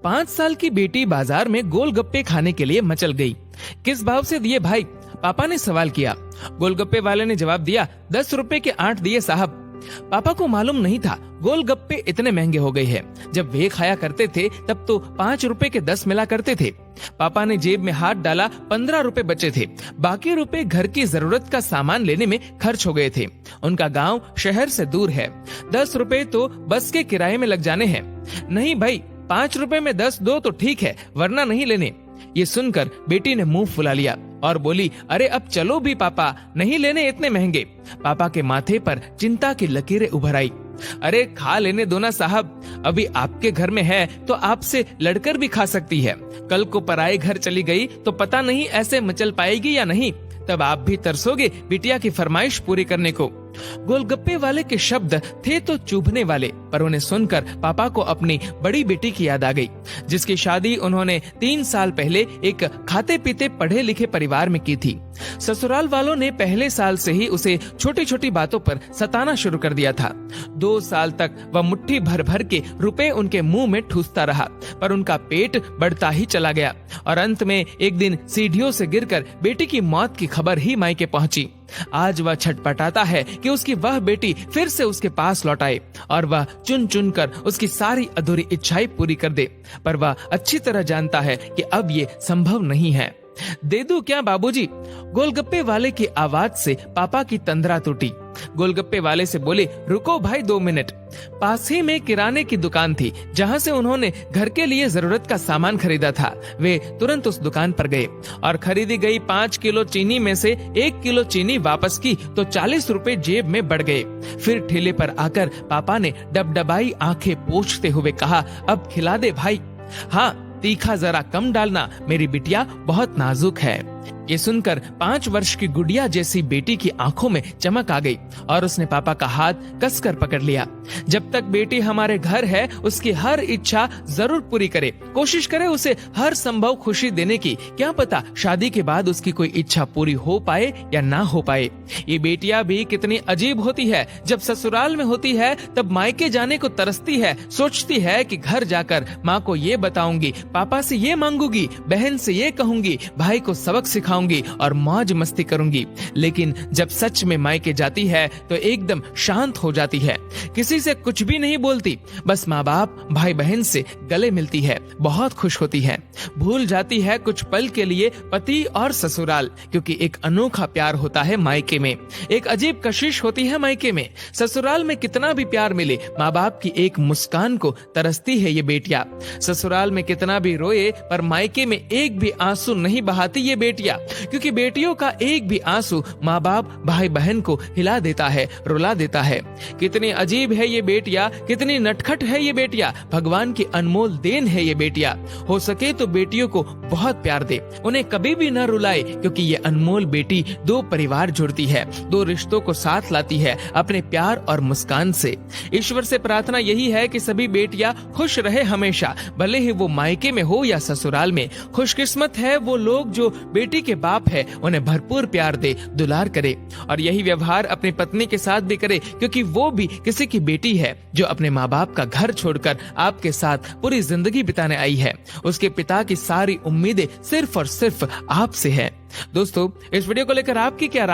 5 साल की बेटी बाजार में गोलगप्पे खाने के लिए मचल गई। किस भाव से दिए भाई? पापा ने सवाल किया। गोलगप्पे वाले ने जवाब दिया, 10 रुपए के 8 दिए साहब। पापा को मालूम नहीं था गोलगप्पे इतने महंगे हो गए हैं। जब वे खाया करते थे तब तो 5 रुपए के 10 मिला करते थे। पापा ने जेब में हाथ डाला, 15 रुपए बचे थे। बाकी रुपए घर की जरूरत का सामान लेने में खर्च हो गए थे। उनका गांव शहर से दूर है। 10 रुपए तो बस के किराए में लग जाने हैं। नहीं भाई, 5 रुपए में 10 दो तो ठीक है, वरना नहीं लेने। ये सुनकर बेटी ने मुंह फुला लिया और बोली, अरे अब चलो भी पापा, नहीं लेने इतने महंगे। पापा के माथे पर चिंता की लकीरें उभर आई। अरे खा लेने दो ना साहब, अभी आपके घर में है तो आपसे लड़कर भी खा सकती है। कल को पराए घर चली गई तो पता नहीं ऐसे मचल पाएगी या नहीं, तब आप भी तरसोगे बिटिया की फरमाइश पूरी करने को। गोलगप्पे वाले के शब्द थे तो चुभने वाले, पर उन्हें सुनकर पापा को अपनी बड़ी बेटी की याद आ गई, जिसकी शादी उन्होंने 3 साल पहले एक खाते पीते पढ़े लिखे परिवार में की थी। ससुराल वालों ने पहले साल से ही उसे छोटी छोटी बातों पर सताना शुरू कर दिया था। 2 साल तक वह मुट्ठी भर भर के रुपए उनके मुंह में ठूसता रहा, पर उनका पेट बढ़ता ही चला गया और अंत में एक दिन सीढ़ियों से गिरकर बेटी की मौत की खबर ही मायके पहुंची। आज वह छटपटाता है कि उसकी वह बेटी फिर से उसके पास लौट आए और वह चुन चुन कर उसकी सारी अधूरी इच्छाएं पूरी कर दे, पर वह अच्छी तरह जानता है कि अब ये संभव नहीं है। दे दूं क्या बाबूजी? गोलगप्पे वाले की आवाज से पापा की तंद्रा टूटी। गोलगप्पे वाले से बोले, रुको भाई 2 मिनट। पास ही में किराने की दुकान थी जहां से उन्होंने घर के लिए जरूरत का सामान खरीदा था। वे तुरंत उस दुकान पर गए और खरीदी गई 5 किलो चीनी में से 1 किलो चीनी वापस की तो 40 रुपए जेब में बढ़ गए। फिर ठेले पर आकर पापा ने डबडबाई आंखें पोंछते हुए कहा, अब खिला दे भाई। हाँ, तीखा जरा कम डालना, मेरी बिटिया बहुत नाजुक है। ये सुनकर 5 वर्ष की गुड़िया जैसी बेटी की आंखों में चमक आ गई और उसने पापा का हाथ कसकर पकड़ लिया। जब तक बेटी हमारे घर है उसकी हर इच्छा जरूर पूरी करे, कोशिश करे उसे हर संभव खुशी देने की। क्या पता शादी के बाद उसकी कोई इच्छा पूरी हो पाए या ना हो पाए। ये बेटियां भी कितनी अजीब होती है। जब ससुराल में होती है तब मायके जाने को तरसती है, सोचती है कि घर जाकर माँ को ये बताऊंगी, पापा से ये मांगूंगी, बहन से ये कहूंगी, भाई को सबक सिखाऊंगी और मौज मस्ती करूंगी। लेकिन जब सच में मायके जाती है तो एकदम शांत हो जाती है, किसी से कुछ भी नहीं बोलती, बस माँ बाप भाई बहन से गले मिलती है, बहुत खुश होती है। भूल जाती है कुछ पल के लिए पति और ससुराल, क्योंकि एक अनोखा प्यार होता है मायके में, एक अजीब कशिश होती है मायके में। ससुराल में कितना भी प्यार मिले, माँ बाप की एक मुस्कान को तरसती है ये बेटियां। ससुराल में कितना भी रोए पर मायके में एक भी आंसू नहीं बहाती ये बेटियां, क्योंकि बेटियों का एक भी आंसू माँ बाप भाई बहन को हिला देता है, रुला देता है। कितनी अजीब है ये बेटियां, कितनी नटखट है ये बेटियां, भगवान की अनमोल देन है ये बेटियां। हो सके तो बेटियों को बहुत प्यार दे, उन्हें कभी भी न रुलाए, क्योंकि ये अनमोल बेटी 2 परिवार जोड़ती है, 2 रिश्तों को साथ लाती है अपने प्यार और मुस्कान से। ईश्वर से प्रार्थना यही है कि सभी बेटियां खुश रहे हमेशा, भले ही वो मायके में हो या ससुराल में। खुशकिस्मत है वो लोग जो बेटी के बाप है, उन्हें भरपूर प्यार दे, दुलार करे और यही व्यवहार अपनी पत्नी के साथ भी करे, क्योंकि वो भी किसी की बेटी है जो अपने माँ बाप का घर छोड़कर आपके साथ पूरी जिंदगी बिताने आई है। उसके पिता की सारी उम्मीदें सिर्फ और सिर्फ आपसे है। दोस्तों, इस वीडियो को लेकर आपकी क्या